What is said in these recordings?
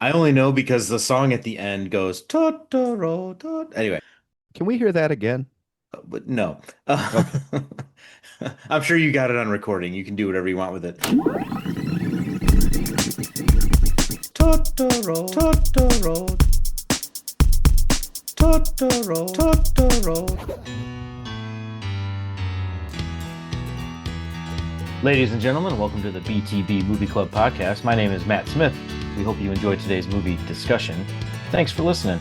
I only know because the song at the end goes Totoro. Anyway, Can we hear that again? but no. Okay. I'm sure you got it on recording. You can do whatever you want with it. Totoro, Totoro, Totoro, Totoro. Ladies and gentlemen, welcome to the BTB Movie Club podcast. My name is Matt Smith. We hope you enjoyed today's movie discussion. Thanks for listening.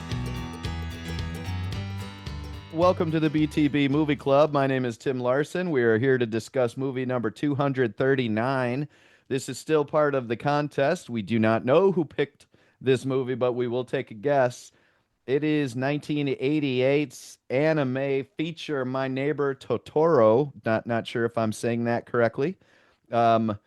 Welcome to the BTB Movie Club. My name is Tim Larson. We are here to discuss movie number 239. This is still part of the contest. We do not know who picked this movie, but we will take a guess. It is 1988's anime feature My Neighbor Totoro. Not sure if I'm saying that correctly. Um,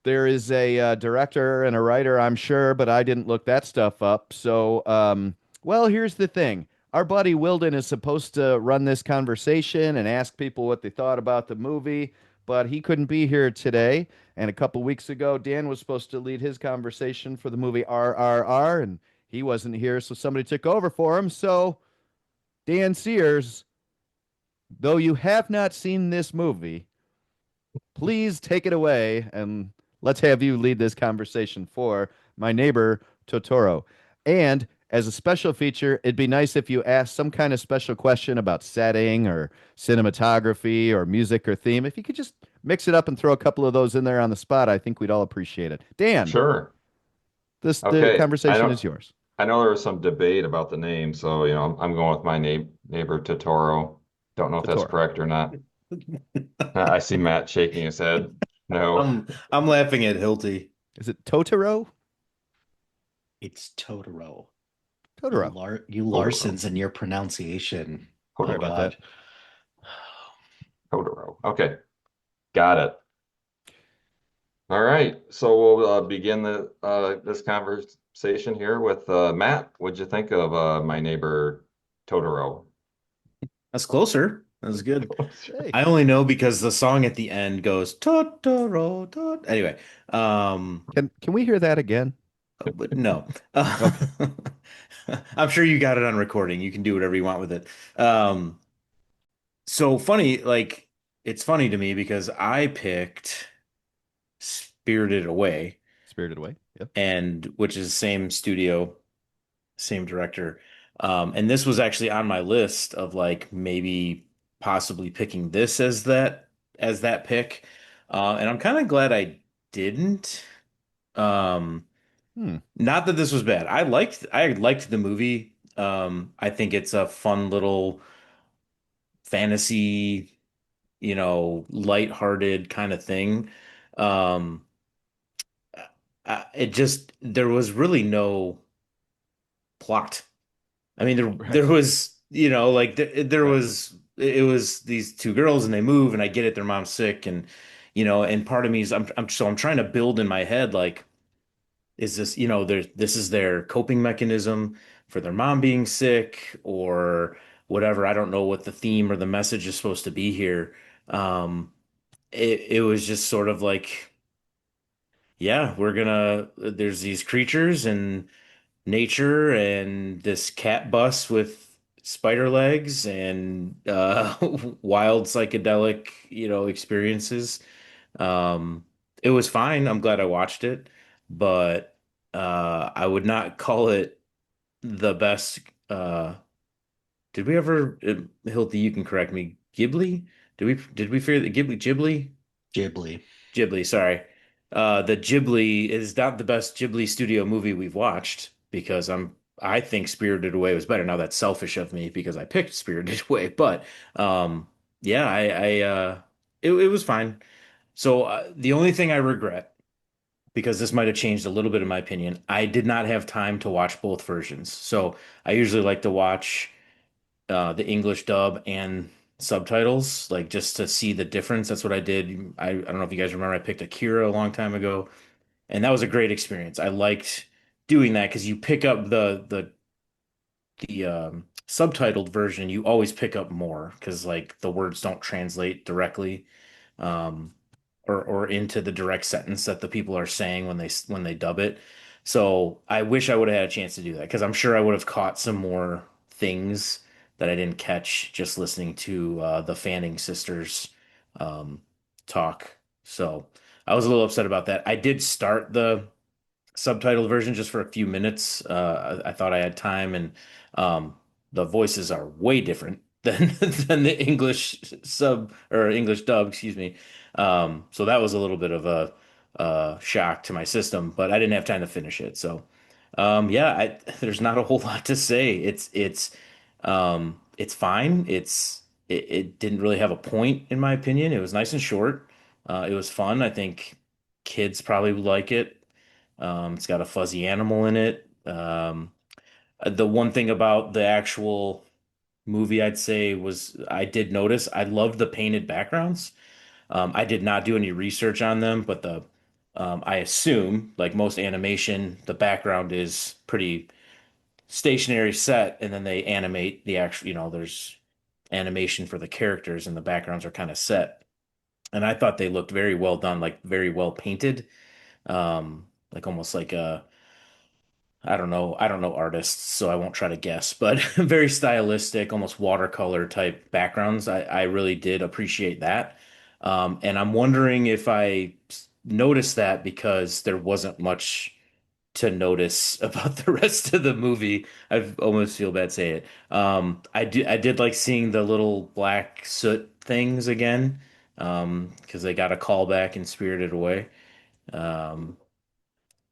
there is a director and a writer, I'm sure, but I didn't look that stuff up. Well, here's the thing. Our buddy Wilden is supposed to run this conversation and ask people what they thought about the movie, but he couldn't be here today. And a couple weeks ago, Dan was supposed to lead his conversation for the movie RRR, and he wasn't here, so somebody took over for him. So, Dan Sears, though you have not seen this movie, please take it away and let's have you lead this conversation for My Neighbor Totoro. And as a special feature, it'd be nice if you asked some kind of special question about setting or cinematography or music or theme. If you could just mix it up and throw a couple of those in there on the spot, I think we'd all appreciate it. Dan, Sure. the Okay. conversation is yours. I know there was some debate about the name, so I'm going with my neighbor Totoro. Don't know if that's Totoro. correct or not. I see Matt shaking his head. No. I'm laughing at Hilty. Is it Totoro? It's Totoro. Totoro. You Totoro. Larsons and your pronunciation. Sorry Oh Totoro. about that. God. Totoro. Okay. Got it. All right. So we'll begin this conversation here with Matt. What'd you think of my neighbor Totoro? That's closer. That was good. Hey. I only know because the song at the end goes Totoro. Anyway, Can we hear that again? but no. Okay. I'm sure you got it on recording. You can do whatever you want with it. Um, so funny, like it's funny to me because I picked Spirited Away, Spirited Away. Yep. and which is same studio, same director. And this was actually on my list of like maybe possibly picking this as that pick. And I'm kind of glad I didn't. Um, Hmm. Not that this was bad. I liked the movie. I think it's a fun little fantasy, lighthearted kind of thing. Um, it just there was really no plot. I mean, there Right. was, like there Right. was it was these two girls and they move and I get it, their mom's sick and and part of me is I'm trying to build in my head like is this, this is their coping mechanism for their mom being sick or whatever. I don't know what the theme or the message is supposed to be here. It was just sort of like, yeah, there's these creatures and nature and this cat bus with spider legs and wild psychedelic, experiences. Um, it was fine. I'm glad I watched it, but I would not call it the best. Did we ever, Hilti, you can correct me, Ghibli? Did we figure that Ghibli? Ghibli. Ghibli, sorry. The Ghibli is not the best Ghibli studio movie we've watched because I think Spirited Away was better. Now that's selfish of me because I picked Spirited Away, but yeah, it was fine. So the only thing I regret, because this might have changed a little bit in my opinion, I did not have time to watch both versions. So I usually like to watch the English dub and subtitles, like just to see the difference. That's what I did. I don't know if you guys remember, I picked Akira a long time ago, and that was a great experience. I liked doing that because you pick up the subtitled version, you always pick up more because like the words don't translate directly, um, or into the direct sentence that the people are saying when they dub it. So I wish I would have had a chance to do that because I'm sure I would have caught some more things that I didn't catch just listening to the Fanning sisters um, talk. So I was a little upset about that. I did start the subtitled version just for a few minutes. I thought I had time, and um, the voices are way different than than the English sub or English dub, excuse me. So that was a little bit of a shock to my system, but I didn't have time to finish it. So yeah, there's not a whole lot to say. It's fine. It didn't really have a point in my opinion. It was nice and short. It was fun. I think kids probably would like it. It's got a fuzzy animal in it. The one thing about the actual movie I'd say was I did notice I loved the painted backgrounds. I did not do any research on them, but the I assume, like most animation, the background is pretty stationary set, and then they animate the actual, there's animation for the characters, and the backgrounds are kind of set. And I thought they looked very well done, like very well painted, like almost like a I don't know artists, so I won't try to guess, but very stylistic, almost watercolor type backgrounds. I really did appreciate that. And I'm wondering if I noticed that because there wasn't much to notice about the rest of the movie. I almost feel bad saying it. I did like seeing the little black soot things again, because they got a callback in Spirited Away. Um,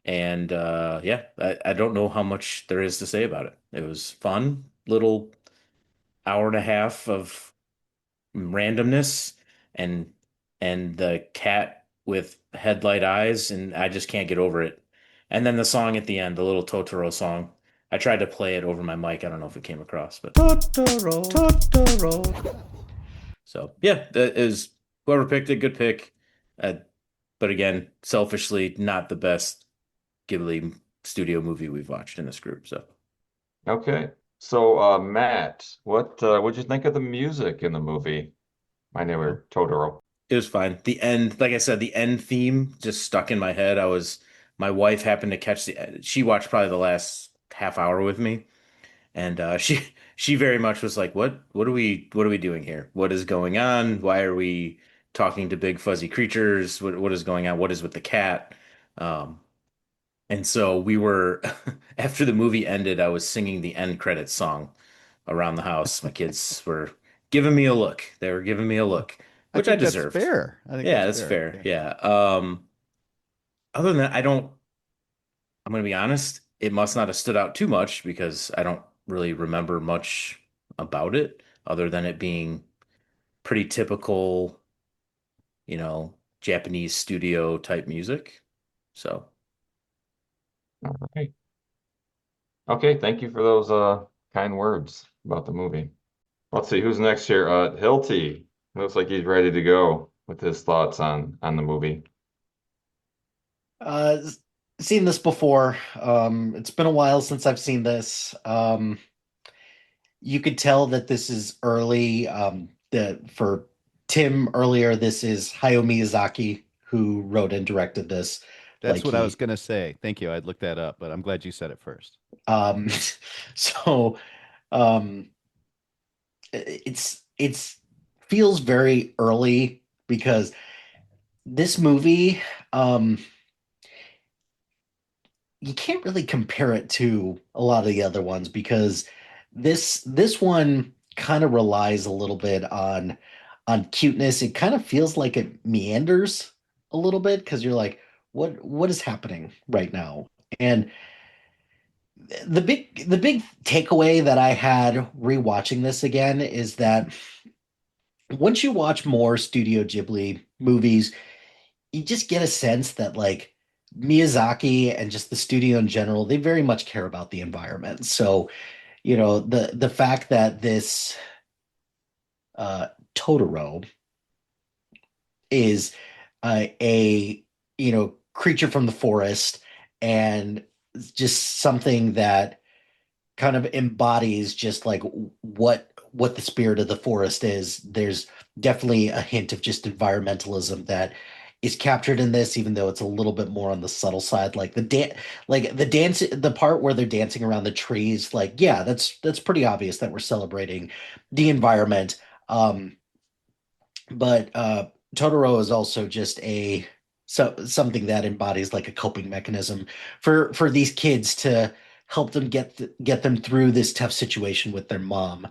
and yeah, I don't know how much there is to say about it. It was fun, little hour and a half of randomness and the cat with headlight eyes, and I just can't get over it. And then the song at the end, the little Totoro song. I tried to play it over my mic. I don't know if it came across, but Totoro, Totoro. So yeah, that is whoever picked it, good pick. Uh, but again, selfishly, not the best Ghibli studio movie we've watched in this group. So Okay. So, Matt, what'd you think of the music in the movie, My oh, Neighbor Totoro? it was fine. The end, like I said, the end theme just stuck in my head. My wife happened to catch she watched probably the last half hour with me, and she very much was like, what are we doing here? What is going on? Why are we talking to big fuzzy creatures? What is going on? What is with the cat? Um, and so we were, after the movie ended, I was singing the end credits song around the house. My kids were giving me a look. They were giving me a look, I which I think that's deserved. fair. I think Yeah, that's that's fair. fair. Yeah. Yeah. Other than that, I'm gonna be honest, it must not have stood out too much because I don't really remember much about it other than it being pretty typical, Japanese studio type music. So, All right. Okay, thank you for those kind words about the movie. Let's see who's next here. Hilty. Looks like he's ready to go with his thoughts on the movie. Uh, Seen this before. It's been a while since I've seen this. You could tell that this is early. The for Tim earlier, this is Hayao Miyazaki who wrote and directed this. That's Like what I was he, going to say. Thank you. I'd look that up, but I'm glad you said it first. um, so um, it's feels very early because this movie, um, you can't really compare it to a lot of the other ones because this one kind of relies a little bit on cuteness. It kind of feels like it meanders a little bit because you're like, what is happening right now? And the big takeaway that I had rewatching this again is that once you watch more Studio Ghibli movies, you just get a sense that like Miyazaki and just the studio in general, they very much care about the environment. So, the fact that this Totoro is a creature from the forest and just something that kind of embodies just like what the spirit of the forest is. There's definitely a hint of just environmentalism that is captured in this, even though it's a little bit more on the subtle side. Like the dance, the part where they're dancing around the trees, like, yeah, that's pretty obvious that we're celebrating the environment. Um, but Totoro is also just something that embodies like a coping mechanism for these kids to help them get them through this tough situation with their mom.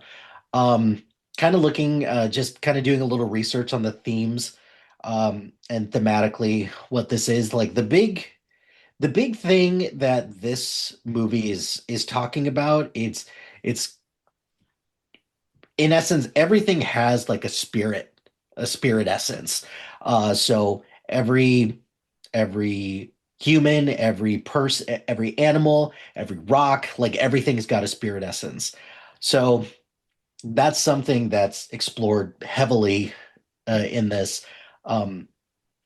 Um, Kind of looking, just kind of doing a little research on the themes, and thematically what this is. Like the big thing that this movie is talking about, it's in essence, everything has like a spirit essence. So every human, every person, every animal, every rock, like everything's got a spirit essence. So that's something that's explored heavily in this. Um,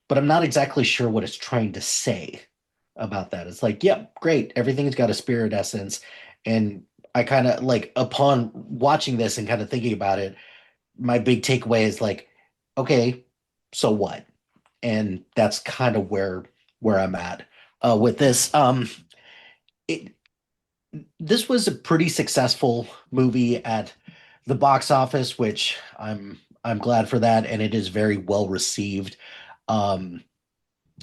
but I'm not exactly sure what it's trying to say about that. It's like, yep, great, everything's got a spirit essence, and I kind of like upon watching this and kind of thinking about it, my big takeaway is like, okay, so what? And that's kind of where I'm at with this. It This was a pretty successful movie at the box office, which I'm glad for that, and it is very well received. Um,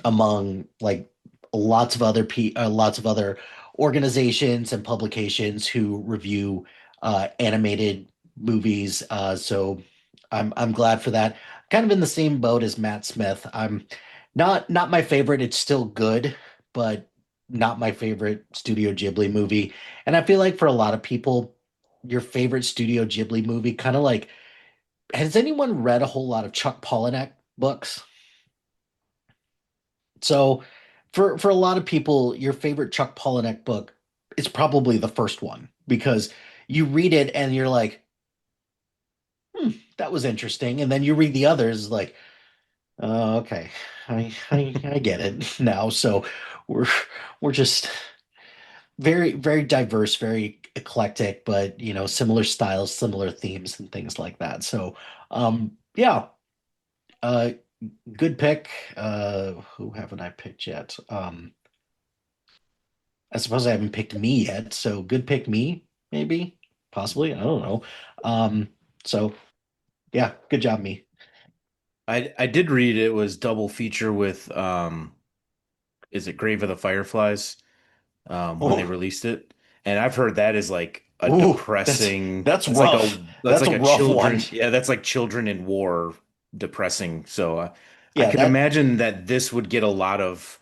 Among like lots of other organizations and publications who review animated movies. So I'm glad for that. Kind of in the same boat as Matt Smith. I'm not my favorite. It's still good, but not my favorite Studio Ghibli movie. And I feel like for a lot of people, your favorite Studio Ghibli movie, kind of like, has anyone read a whole lot of Chuck Palahniuk books? So for a lot of people, your favorite Chuck Palahniuk book is probably the first one because you read it and you're like, that was interesting. And then you read the others like, okay, I get it now. So we're we're just very diverse, very eclectic, but similar styles, similar themes and things like that. So yeah, uh good pick. Who haven't I picked yet? I suppose I haven't picked me yet, so good pick me, maybe, possibly. I don't know. Um, so yeah, good job, me. I did read it was double feature with is it Grave of the Fireflies when they Oh, released it. And I've heard that is like a ooh, depressing that's rough. that's That's like a a rough one. children yeah, that's like children in war depressing. So I Yeah, can that. imagine that this would get a lot of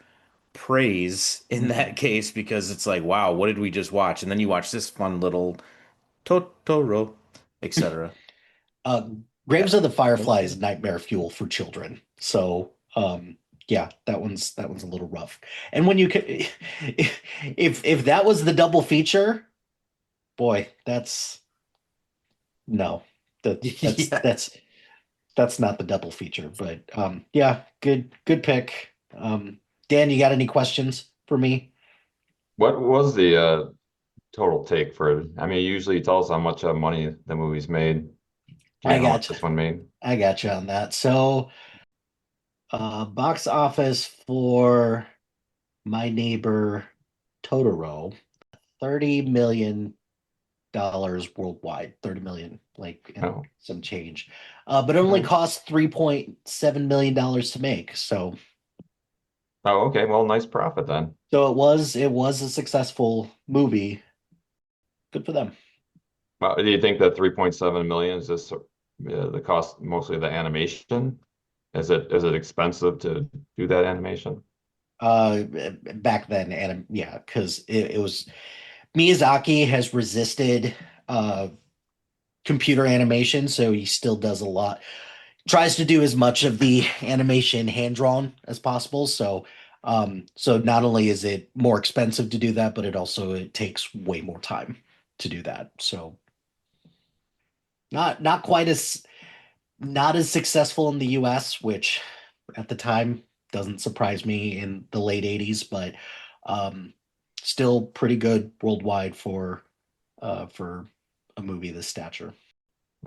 praise in Mhm. that case because it's like, wow, what did we just watch? And then you watch this fun little Totoro, etc. Uh, Yeah. Graves of the Firefly Okay. is nightmare fuel for children. So yeah, that one's a little rough. And when you can, if that was the double feature, boy, that's no, that that's Yeah. that's that's not the double feature, but yeah, good pick. Dan, you got any questions for me? What was the total take for it? I mean, it usually tells how much money the movie's made. Do you I know how much got you. this one made? I got you on that. So, box office for My Neighbor Totoro, $30 million worldwide, 30 million, like, and Oh, some change. But it only nice. cost $3.7 million to make. Oh, okay. Well, nice profit then. So it was a successful movie. Good for them. Well, do you think that 3.7 million is just the cost mostly of the animation? Is it expensive to do that animation? uh Back then, and yeah, because it was Miyazaki has resisted uh computer animation, so he still does a lot, tries to do as much of the animation hand drawn as possible. So not only is it more expensive to do that, but it takes way more time to do that. So not quite as not as successful in the US, which at the time doesn't surprise me in the late 80s, but um, still pretty good worldwide for a movie this stature.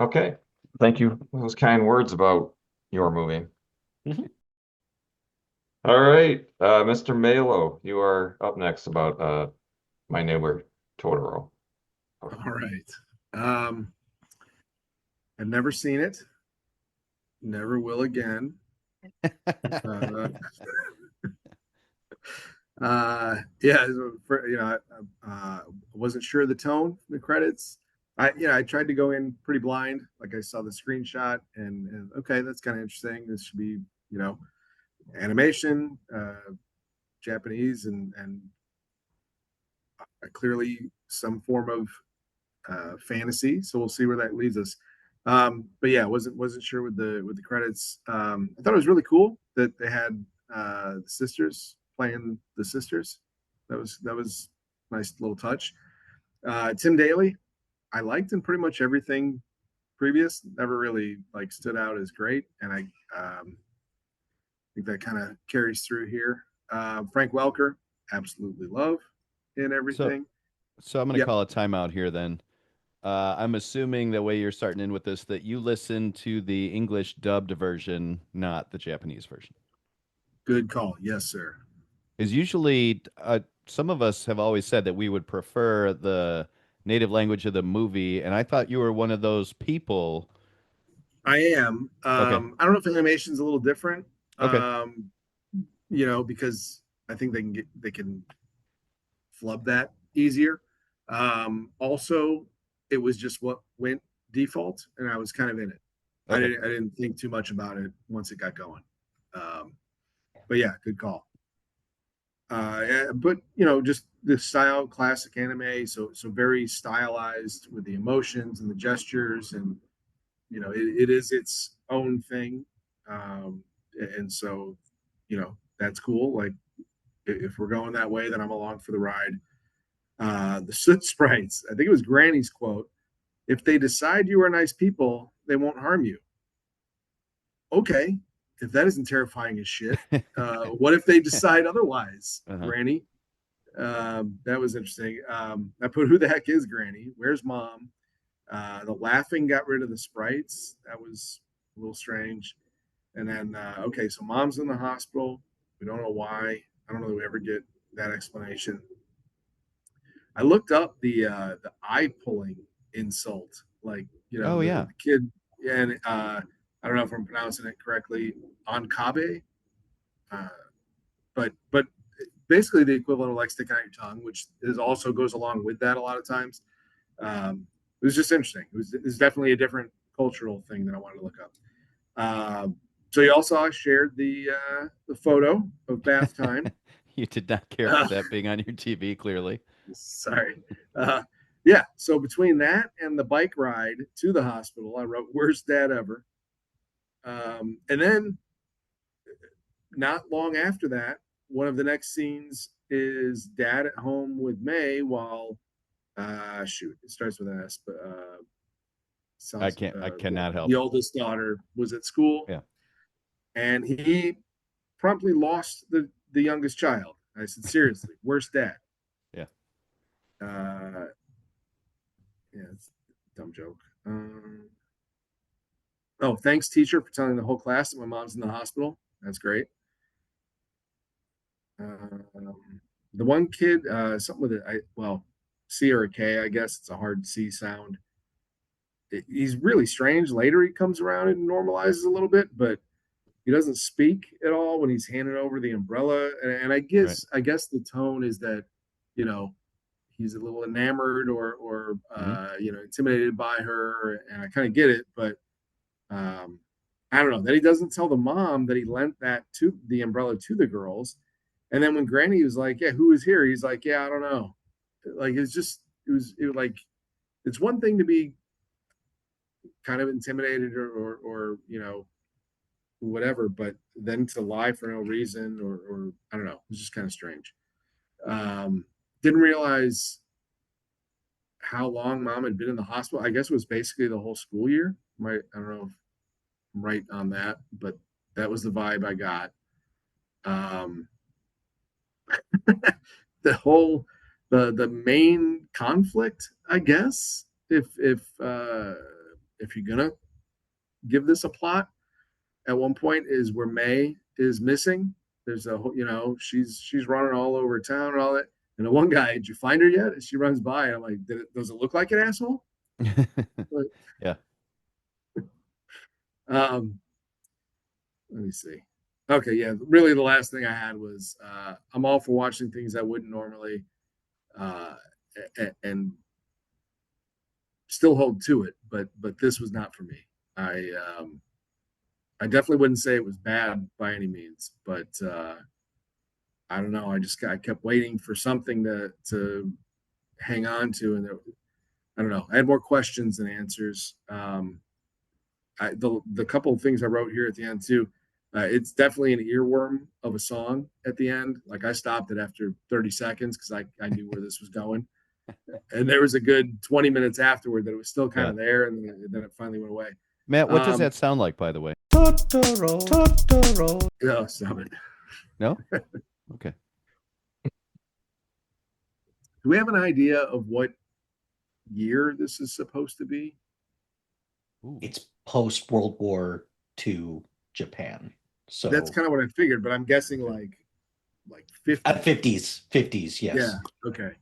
Okay. Thank you for those kind words about your movie. Mhm. All right, Mr. Malo, you are up next about My Neighbor Totoro. All right. Um, I've never seen it. Never will again. Uh, yeah, I wasn't sure of the tone, the credits. I tried to go in pretty blind. Like I saw the screenshot and okay, that's kind of interesting. This should be, you know, animation, Japanese, and clearly some form of fantasy. So we'll see where that leads us. But yeah, wasn't sure with the credits. I thought it was really cool that they had the sisters playing the sisters. That was a nice little touch. Tim Daly, I liked in pretty much everything previous. Never really like stood out as great, and I think that kind of carries through here. Frank Welker, absolutely love in So, everything. so I'm going to Yep, call a timeout here then. I'm assuming the way you're starting in with this that you listen to the English dubbed version, not the Japanese version. good call. Yes, sir. Is usually some of us have always said that we would prefer the native language of the movie, and I thought you were one of those people. I am. Okay, I don't know if animation's a little different. okay, Um, because I think they can flub that easier. Also, it was just what went default, and I was kind of in it. I okay. didn't I didn't think too much about it once it got going. Um, but yeah, good call. Yeah, but just the style, classic anime, so very stylized with the emotions and the gestures, and it is its own thing. Um, and so, that's cool. Like if we're going that way, then I'm along for the ride. The soot sprites. I think it was Granny's quote. If they decide you are nice people, they won't harm you. Okay, if that isn't terrifying as shit, what if they decide otherwise, Uh-huh. Granny? That was interesting. I put who the heck is Granny? Where's mom? The laughing got rid of the sprites. That was a little strange. And then, okay, so mom's in the hospital. We don't know why. I don't know that we ever get that explanation. I looked up the eye pulling insult, like Oh the yeah, kid, and I don't know if I'm pronouncing it correctly, Ankabe, uh, but basically the equivalent of like sticking out your tongue, which is also goes along with that a lot of times. It was just interesting. It's definitely a different cultural thing that I wanted to look up. So you also shared the photo of bath time. you did not care for Uh, that being on your TV, clearly. sorry. Uh, yeah. So between that and the bike ride to the hospital, I wrote "Worst Dad Ever." And then not long after that, one of the next scenes is Dad at home with May while shoot, it starts with an S, but I sounds can't. I cannot the help. oldest daughter was at school, Yeah. and he promptly lost the youngest child. I said, seriously, worst dad. Yeah. Uh, yeah, it's a dumb joke. Oh, thanks, teacher, for telling the whole class that my mom's in the hospital. That's great. The one kid, something with it, C or a K, I guess it's a hard C sound. He's really strange. Later, he comes around and normalizes a little bit, but he doesn't speak at all when he's handing over the umbrella. And I Right. guess the tone is that, you know, he's a little enamored or Hmm. intimidated by her, and I kind of get it, but um, I don't know that he doesn't tell the mom that he lent that to the umbrella to the girls, and then when Granny was like, "Yeah, who is here?" He's like, "Yeah, I don't know." Like it was like it's one thing to be kind of intimidated or whatever, but then to lie for no reason or I don't know, it was just kind of strange. Um, didn't realize how long mom had been in the hospital. I guess it was basically the whole school year. I don't know if I'm right on that, but that was the vibe I got. Um, the whole the main conflict, I guess, if you're gonna give this a plot, at one point is where May is missing. There's she's running all over town and all that. And the one guy, did you find her yet? And she runs by, and I'm like, does it look like an asshole? But, Yeah. um, let me see. Okay, yeah, really the last thing I had was I'm all for watching things I wouldn't normally, uh, and still hold to it, but this was not for me. I I definitely wouldn't say it was bad by any means, but I don't know. I kept waiting for something to hang on to, and I don't know. I had more questions than answers. The couple of things I wrote here at the end too. It's definitely an earworm of a song at the end. Like I stopped it after 30 seconds because I knew where this was going, and there was a good 20 minutes afterward that it was still kind Yeah. of there, and then it finally went away. Matt, what does Um, that sound like, by the way? Totoro, Totoro. oh, stop it. No? Okay. Do we have an idea of what year this is supposed to be? Ooh. It's post World War II Japan. That's So kind of what I figured, but I'm guessing Okay. like 50s. 50s, Yeah. yes. Okay.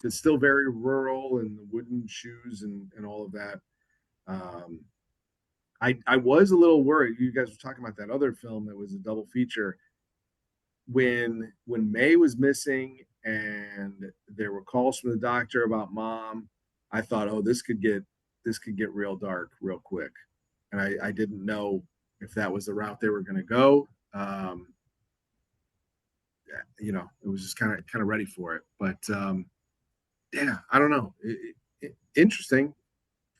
It's still very rural and the wooden shoes and all of that. Um, I was a little worried. You guys were talking about that other film that was a double feature when May was missing and there were calls from the doctor about mom. I thought, oh, this could get real dark real quick, and I didn't know if that was the route they were going to go. It was just kind of ready for it, but yeah, I don't know. Interesting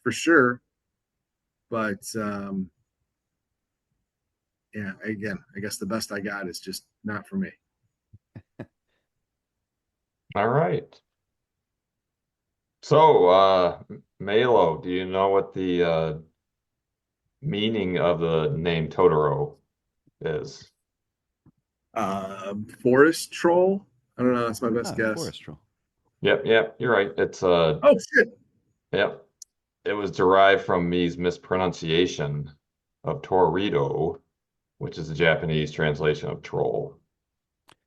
for sure, but yeah, again, I guess the best I got is just not for me. All right. So, Melo, do you know what the meaning of the name Totoro is? Forest troll. I don't know. That's my best Ah, guess. Forest Troll. Yep, you're right. It's Oh shit! yep. It was derived from Mi's mispronunciation of Torito, which is the Japanese translation of troll.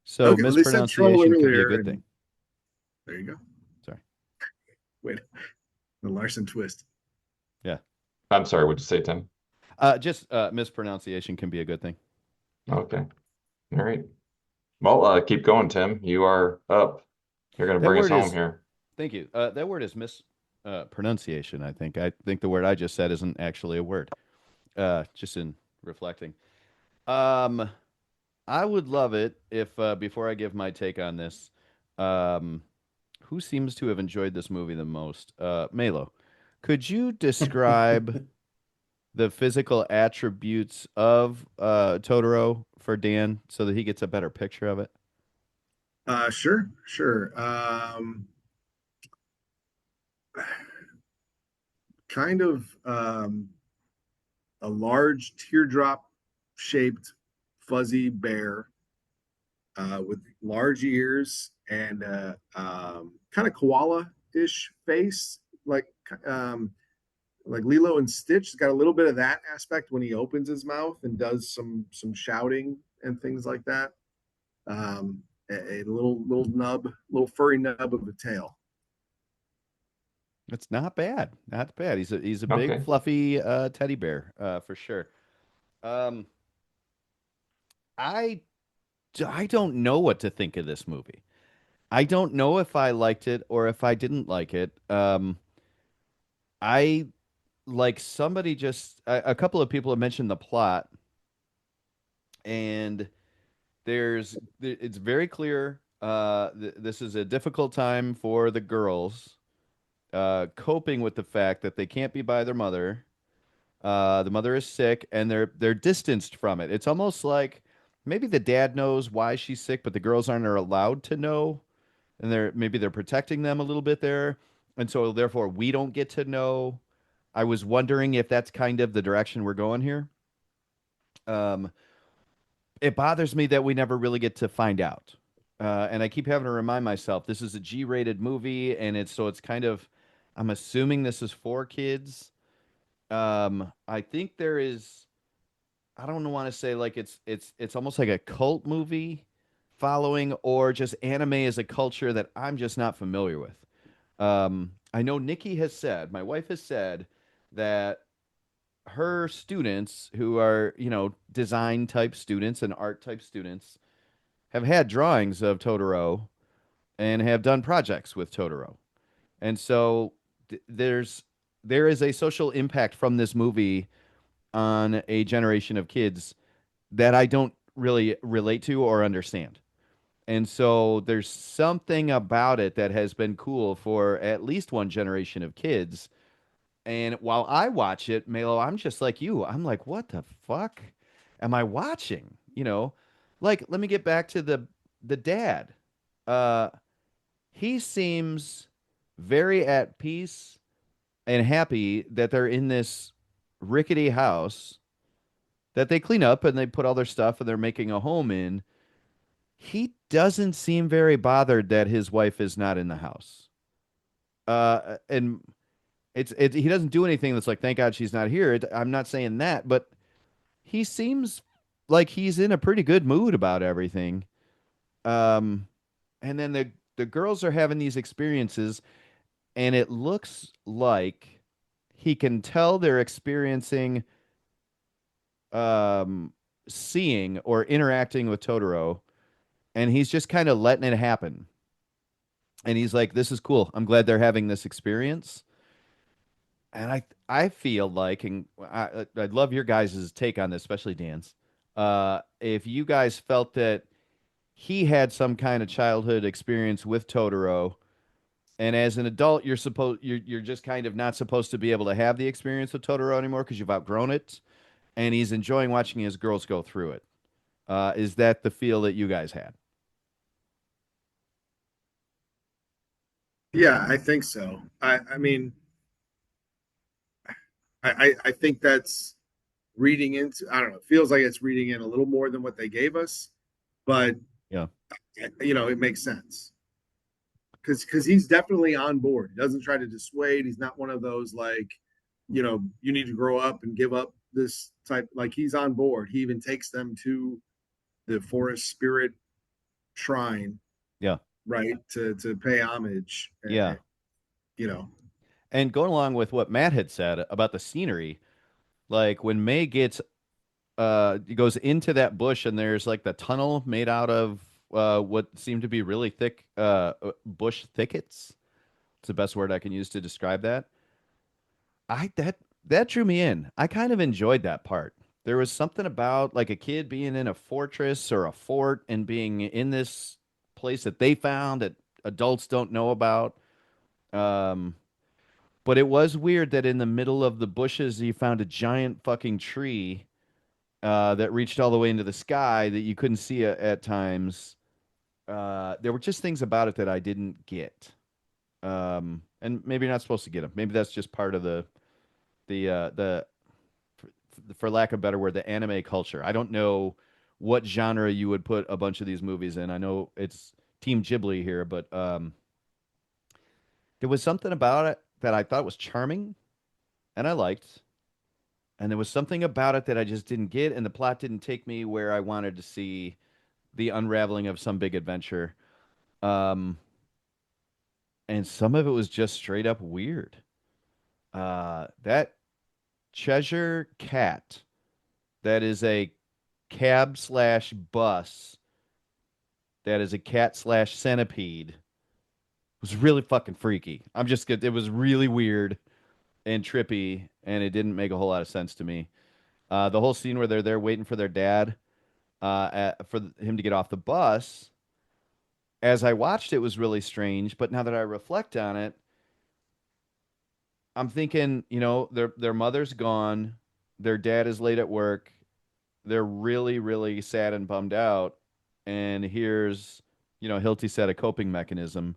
So Okay, well, they said troll mispronunciation can be a earlier, good and thing. there you go. Sorry. Wait, the Larson twist. Yeah. I'm sorry, what'd you say, Tim? Just mispronunciation can be a good thing. Okay. All right. Well, keep going, Tim. You are up. You're going to That bring us word home is, here. thank you. That word is pronunciation, I think. I think the word I just said isn't actually a word. Just in reflecting. Um, I would love it if before I give my take on this, um, who seems to have enjoyed this movie the most? Melo, could you describe the physical attributes of Totoro for Dan so that he gets a better picture of it? Sure. Kind of a large teardrop shaped fuzzy bear with large ears and kind of koala ish face, um, like Lilo and Stitch. It's got a little bit of that aspect when he opens his mouth and does some shouting and things like that. A little furry nub of a tail. It's not bad. Not bad. He's a big Okay. fluffy teddy bear for sure. Um, I I don't know what to think of this movie. I don't know if I liked it or if I didn't like it. I like somebody just a couple of people have mentioned the plot, and it's very clear. This is a difficult time for the girls, coping with the fact that they can't be by their mother. The mother is sick, and they're distanced from it. It's almost like maybe the dad knows why she's sick, but the girls aren't allowed to know, and they're protecting them a little bit there, and so therefore we don't get to know. I was wondering if that's kind of the direction we're going here. Um, it bothers me that we never really get to find out. And I keep having to remind myself this is a G-rated movie, and it's kind of, I'm assuming this is for kids. I think there is. I don't want to say like it's almost like a cult movie following, or just anime as a culture that I'm just not familiar with. I know Nikki has said, my wife has said that her students who are, design type students and art type students have had drawings of Totoro and have done projects with Totoro. And so there is a social impact from this movie on a generation of kids that I don't really relate to or understand. And so there's something about it that has been cool for at least one generation of kids. And while I watch it, Melo, I'm just like you. I'm like, what the fuck am I watching? Like let me get back to the dad. Uh he seems very at peace and happy that they're in this rickety house that they clean up and they put all their stuff and they're making a home in. He doesn't seem very bothered that his wife is not in the house. And he doesn't do anything that's like, thank God she's not here. I'm not saying that, but he seems like he's in a pretty good mood about everything. Um, and then the girls are having these experiences, and it looks like he can tell they're experiencing um seeing or interacting with Totoro, and he's just kind of letting it happen. And he's like, "This is cool. I'm glad they're having this experience." And I feel like, and I'd love your guys' take on this, especially Dan's. If you guys felt that he had some kind of childhood experience with Totoro, and as an adult, you're just kind of not supposed to be able to have the experience with Totoro anymore because you've outgrown it, and he's enjoying watching his girls go through it. Is that the feel that you guys had? Yeah, I think so. I mean, I think that's reading into, I don't know, it feels like it's reading in a little more than what they gave us, but Yeah, it makes sense because he's definitely on board. He doesn't try to dissuade. He's not one of those like, you need to grow up and give up this type. Like he's on board. He even takes them to the forest spirit shrine, yeah, right, to pay homage. yeah. You know, And going along with what Matt had said about the scenery, like when May goes into that bush and there's like the tunnel made out of what seemed to be really thick bush thickets. It's the best word I can use to describe that. I that drew me in. I kind of enjoyed that part. There was something about like a kid being in a fortress or a fort and being in this place that they found that adults don't know about. Um, but it was weird that in the middle of the bushes you found a giant fucking tree that reached all the way into the sky that you couldn't see at times. There were just things about it that I didn't get. And maybe you're not supposed to get them. Maybe that's just part of the for lack of a better word, the anime culture. I don't know what genre you would put a bunch of these movies in. I know it's Team Ghibli here, but there was something about it that I thought was charming and I liked. And there was something about it that I just didn't get, and the plot didn't take me where I wanted to see the unraveling of some big adventure. Um, and some of it was just straight up weird. That Cheshire Cat, that is a cab slash bus, that is a cat slash centipede, was really fucking freaky. I'm just good. It was really weird and trippy, and it didn't make a whole lot of sense to me. The whole scene where they're there waiting for their dad, for him to get off the bus, as I watched it was really strange, but now that I reflect on it, I'm thinking, their mother's gone, their dad is late at work, they're really, really sad and bummed out, and here's, Hilty said a coping mechanism.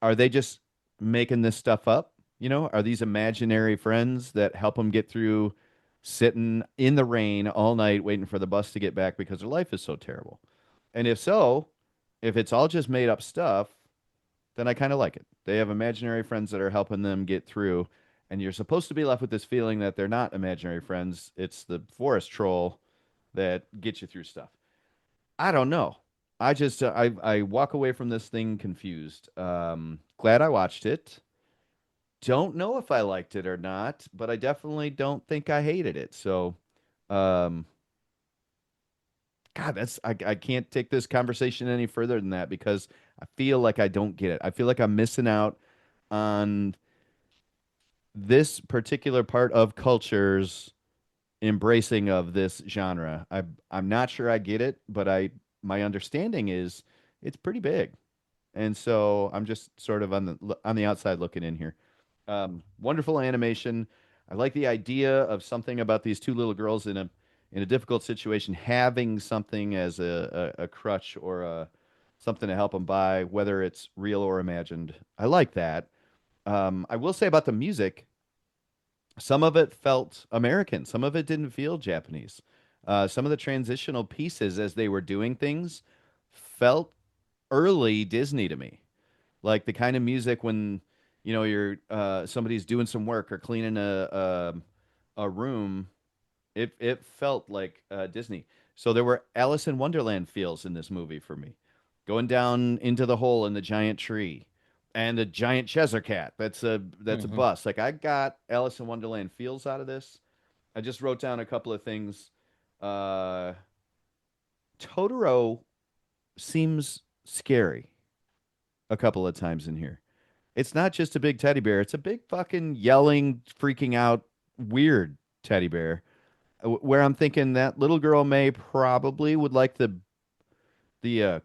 Are they just making this stuff up? Are these imaginary friends that help them get through sitting in the rain all night waiting for the bus to get back because their life is so terrible? And if so, if it's all just made up stuff, then I kind of like it. They have imaginary friends that are helping them get through. and you're supposed to be left with this feeling that they're not imaginary friends. It's the forest troll that gets you through stuff. I don't know. I walk away from this thing confused. Glad I watched it. Don't know if I liked it or not, but I definitely don't think I hated it. So, um, God, I can't take this conversation any further than that because I feel like I don't get it. I feel like I'm missing out on this particular part of culture's embracing of this genre. I'm not sure I get it, but I my understanding is it's pretty big. And so I'm just sort of on the outside looking in here. Wonderful animation. I like the idea of something about these two little girls in a difficult situation having something as a crutch or something to help them by, whether it's real or imagined. I like that. I will say about the music, some of it felt American, some of it didn't feel Japanese. Some of the transitional pieces as they were doing things felt early Disney to me, like the kind of music when you're somebody's doing some work or cleaning a room. It felt like Disney. So there were Alice in Wonderland feels in this movie for me, going down into the hole in the giant tree, and the giant Cheshire cat. That's a Hmm. bus. Like I got Alice in Wonderland feels out of this. I just wrote down a couple of things. Uh, Totoro seems scary a couple of times in here. It's not just a big teddy bear. It's a big fucking yelling, freaking out, weird teddy bear. Where I'm thinking that little girl May probably would like the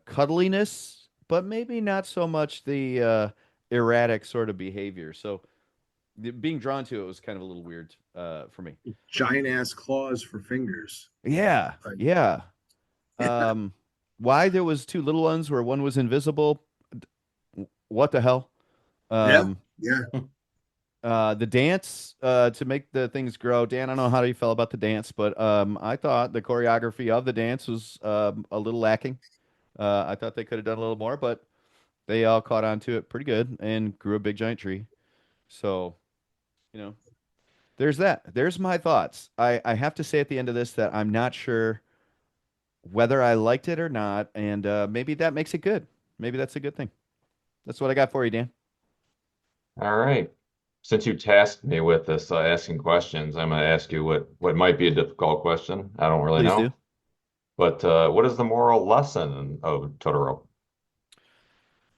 cuddliness, but maybe not so much the erratic sort of behavior. So being drawn to it was kind of a little weird for me. Giant ass claws for fingers. Yeah, Like, yeah. Um, why there was two little ones where one was invisible? What the hell? yeah, Um, yeah. the dance to make the things grow. Dan, I don't know how you felt about the dance, but I thought the choreography of the dance was a little lacking. I thought they could have done a little more, but they all caught on to it pretty good and grew a big giant tree. So, you know, there's that. There's my thoughts. I have to say at the end of this that I'm not sure whether I liked it or not, and maybe that makes it good. Maybe that's a good thing. That's what I got for you, Dan. All right. Since you tasked me with this asking questions, I'm going to ask you what might be a difficult question. I don't really Please do. know. But what is the moral lesson of Totoro?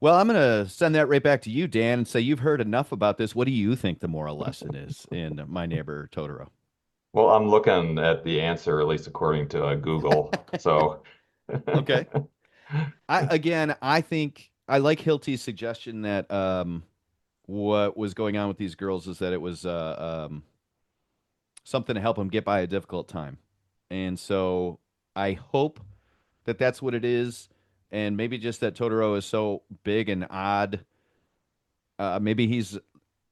Well, I'm going to send that right back to you, Dan, and say you've heard enough about this. What do you think the moral lesson is in My Neighbor Totoro? Well, I'm looking at the answer, at least according to Google. So, Okay. I think I like Hilty's suggestion that what was going on with these girls is that it was something to help them get by a difficult time. And so I hope that that's what it is. And maybe just that Totoro is so big and odd. Maybe he's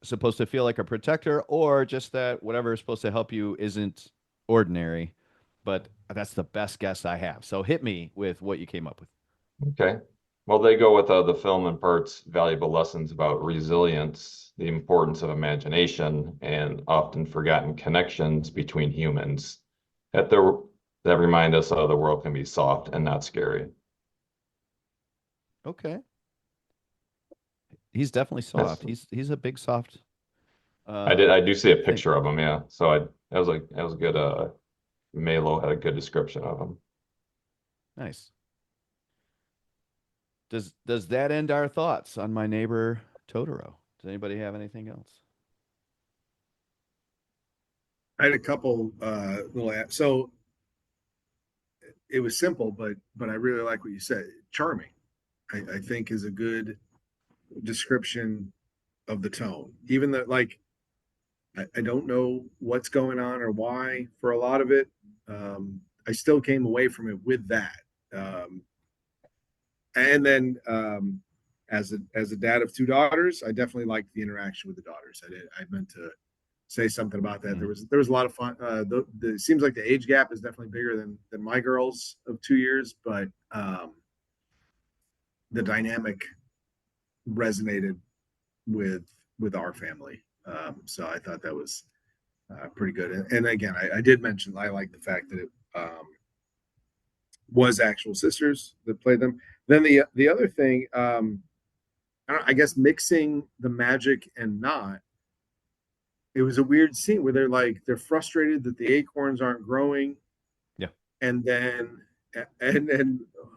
supposed to feel like a protector, or just that whatever is supposed to help you isn't ordinary. But that's the best guess I have. So hit me with what you came up with. okay. Well, they go with the film imparts valuable lessons about resilience, the importance of imagination, and often forgotten connections between humans. That the that remind us the world can be soft and not scary. Okay. He's definitely That's soft. He's a big soft I do see a thing. picture of him, yeah. So that was a good Melo had a good description of him. Nice. Does that end our thoughts on My Neighbor Totoro? Does anybody have anything else? I had a couple so it was simple, but I really like what you said. Charming, I think is a good description of the tone. Even though like I don't know what's going on or why for a lot of it. I still came away from it with that. Um, and then as a dad of two daughters, I definitely liked the interaction with the daughters. I meant to say something about that. Mm. There was a lot of fun. It seems like the age gap is definitely bigger than my girls of 2 years, but the dynamic resonated with with our family. So I thought that was pretty good. And again, I did mention I like the fact that it was actual sisters that played them. Then the other thing, I guess mixing the magic and not, it was a weird scene where they're frustrated that the acorns aren't growing, Yeah. and then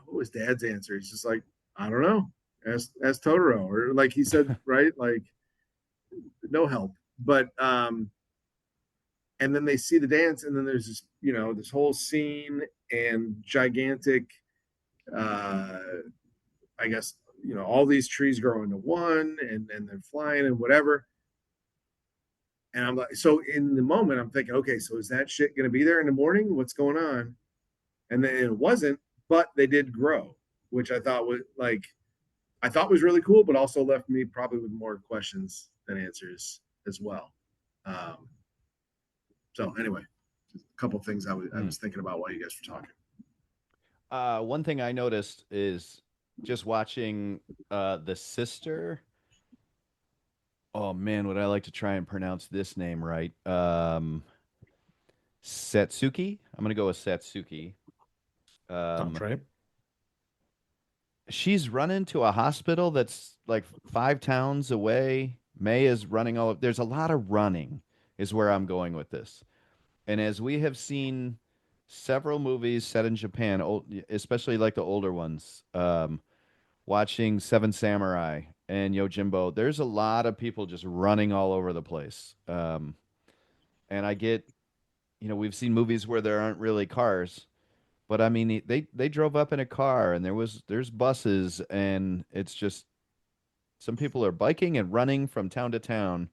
what was Dad's answer? He's just like, I don't know, as Totoro, or like he said, right, like no help. But and then they see the dance, and then there's this, this whole scene and gigantic, uh, I guess, all these trees grow into one, and they're flying and whatever. And I'm like, so in the moment, I'm thinking, okay, so is that shit going to be there in the morning? What's going on? And then it wasn't, but they did grow, which I thought was really cool, but also left me probably with more questions than answers as well. Um, so anyway, just a couple of things I was thinking about while you guys were talking. One thing I noticed is just watching the sister. Oh man, would I like to try and pronounce this name right? Satsuki. I'm gonna go with Satsuki. Sounds Um, right. she's running to a hospital that's like 5 towns away. May is running all. There's a lot of running, is where I'm going with this. And as we have seen several movies set in Japan, especially like the older ones, watching Seven Samurai and Yojimbo, there's a lot of people just running all over the place. And I get, we've seen movies where there aren't really cars, but I mean, they drove up in a car, and there's buses, and it's just some people are biking and running from town to town.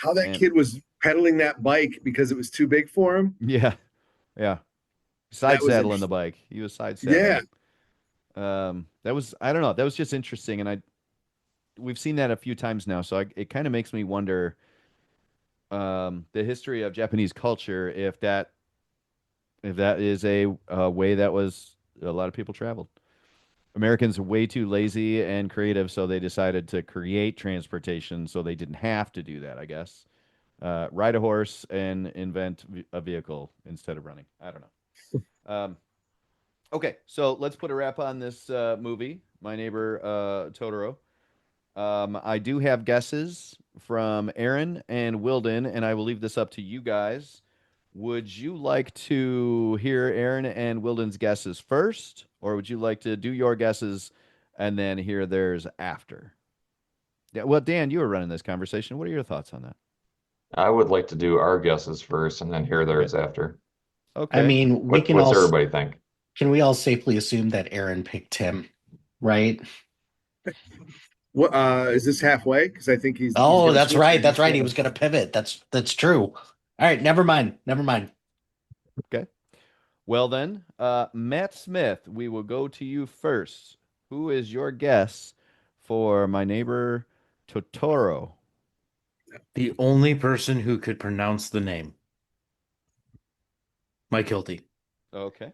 How that And kid was pedaling that bike because it was too big for him. yeah, yeah, side That was saddling the interesting. bike. He was side Yeah. saddling. That was, I don't know, that was just interesting, and we've seen that a few times now, so it kind of makes me wonder the history of Japanese culture, if that is a way that was a lot of people traveled. Americans are way too lazy and creative, so they decided to create transportation so they didn't have to do that, I guess. Ride a horse and invent a vehicle instead of running. I don't know. Okay, so let's put a wrap on this movie, My Neighbor Totoro. I do have guesses from Aaron and Wilden, and I will leave this up to you guys. Would you like to hear Aaron and Wilden's guesses first, or would you like to do your guesses and then hear theirs after? Yeah, well, Dan, you were running this conversation. What are your thoughts on that? I would like to do our guesses first and then hear Okay. theirs after. I Okay. mean, What's everybody think? can we all safely assume that Aaron picked Tim, right? What is this halfway? Because I think he's Oh, going to that's switch right. here. That's right. He was going to pivot. That's true. All right, never mind. Never mind. Okay. Well, then, Matt Smith, we will go to you first. Who is your guess for My Neighbor Totoro? The only person who could pronounce the name, Mike Hilty. Okay.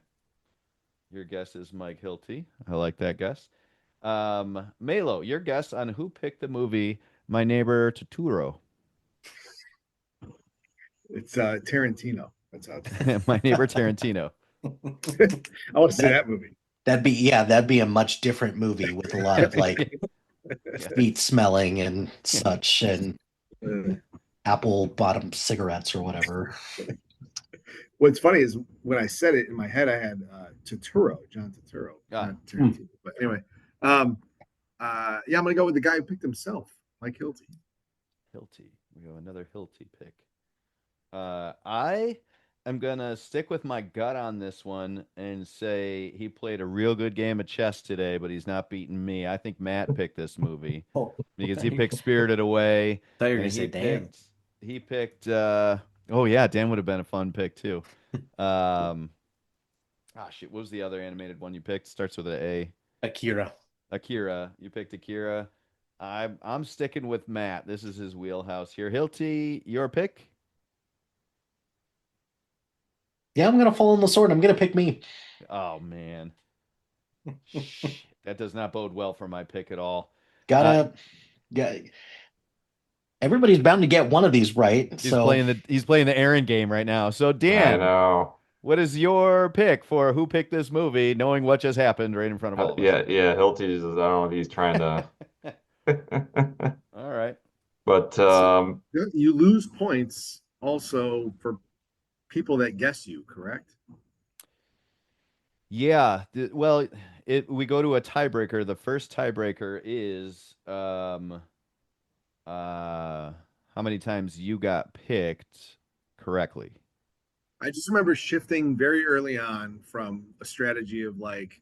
Your guess is Mike Hilty. I like that guess. Melo, your guess on who picked the movie My Neighbor Totoro? It's Tarantino. That's how My Neighbor Tarantino. I want to see That that movie. that'd be a much different movie with a lot of like Yeah. feet smelling and such and Uh, apple bottom cigarettes or whatever. what's funny is when I said it in my head, I had Totoro, John Totoro, Ah, not Tarantino. But anyway, yeah, I'm gonna go with the guy who picked himself, Mike Hilty. Hilty. We go another Hilty pick. I am gonna stick with my gut on this one and say he played a real good game of chess today, but he's not beating me. I think Matt picked this movie Oh, because he picked Spirited Away, thought you were and gonna say Dan. he picked. Oh yeah, Dan would have been a fun pick too. Shit, what was the other animated one you picked? Starts with an A. Akira. Akira. You picked Akira. I'm sticking with Matt. This is his wheelhouse here. Hilty, your pick. Yeah, I'm gonna fall on the sword. I'm gonna pick me. Oh man. Shit, that does not bode well for my pick at all. Uh, Gotta, yeah. everybody's bound to get one of these right. So He's playing the Aaron game right now. So I Dan, know. what is your pick for who picked this movie, knowing what just happened right in front of all of us? Yeah, Hilty's, I don't know if he's trying to. All right. But So you lose points also for people that guess you, correct? Yeah. Well, we go to a tiebreaker. The first tiebreaker is how many times you got picked correctly. I just remember shifting very early on from a strategy of like,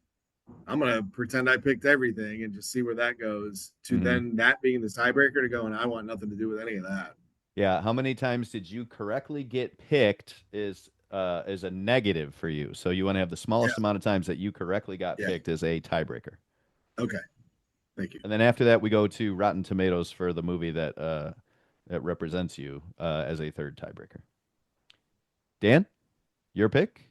I'm gonna pretend I picked everything and just see where that goes to Mhm. then that being the tiebreaker to go, and I want nothing to do with any of that. Yeah, how many times did you correctly get picked is a negative for you. So you want to have the Yeah, smallest amount of times that you correctly got yeah. picked as a tiebreaker. Okay, thank you. And then after that we go to Rotten Tomatoes for the movie that represents you as a third tiebreaker. Dan, your pick?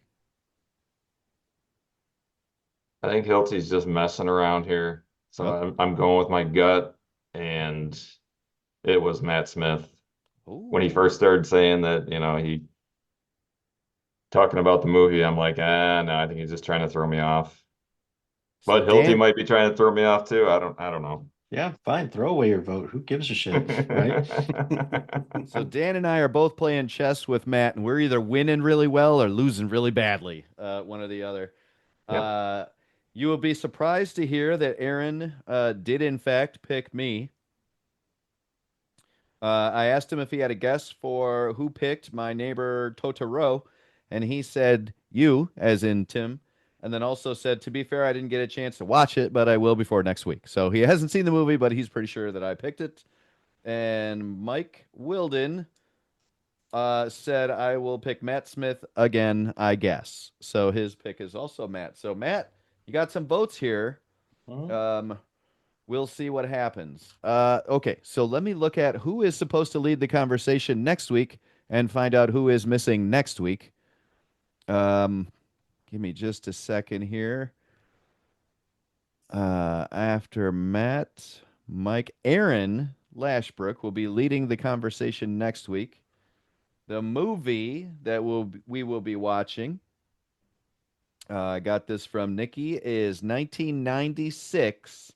I think Hilty's just messing around here. So Oh. I'm going with my gut, and it was Matt Smith. When he Ooh. first started saying that, he talking about the movie, I'm like, no, I think he's just trying to throw me off. So But Hilty Dan might be trying to throw me off too. I don't know. yeah, fine. Throw away your vote. Who gives a shit, right? So Dan and I are both playing chess with Matt, and we're either winning really well or losing really badly, one or the other. Yep. You will be surprised to hear that Aaron did in fact pick me. I asked him if he had a guess for who picked My Neighbor Totoro, and he said you, as in Tim, and then also said, to be fair, I didn't get a chance to watch it, but I will before next week. So he hasn't seen the movie, but he's pretty sure that I picked it. And Mike Wilden said I will pick Matt Smith again, I guess. So his pick is also Matt. So Matt, you got some votes here. Mhm. We'll see what happens. Okay, so let me look at who is supposed to lead the conversation next week and find out who is missing next week. Give me just a second here. After Matt, Mike, Aaron Lashbrook will be leading the conversation next week. The movie that we will be watching, I got this from Nikki, is 1996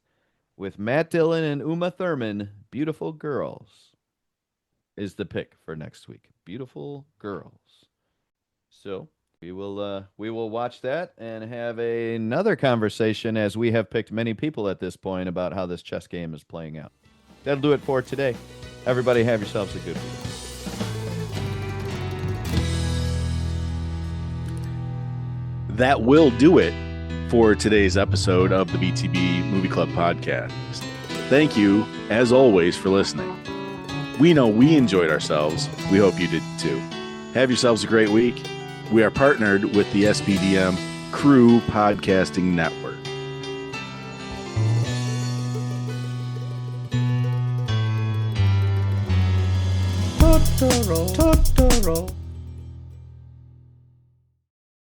with Matt Dillon and Uma Thurman. Beautiful Girls is the pick for next week. Beautiful Girls. So we will watch that and have another conversation, as we have picked many people at this point, about how this chess game is playing out. That'll do it for today. Everybody have yourselves a good week. That will do it for today's episode of the BTB Movie Club podcast. Thank you, as always, for listening. We know we enjoyed ourselves. We hope you did too. Have yourselves a great week. We are partnered with the SBDM Crew Podcasting Network. Totoro, Totoro.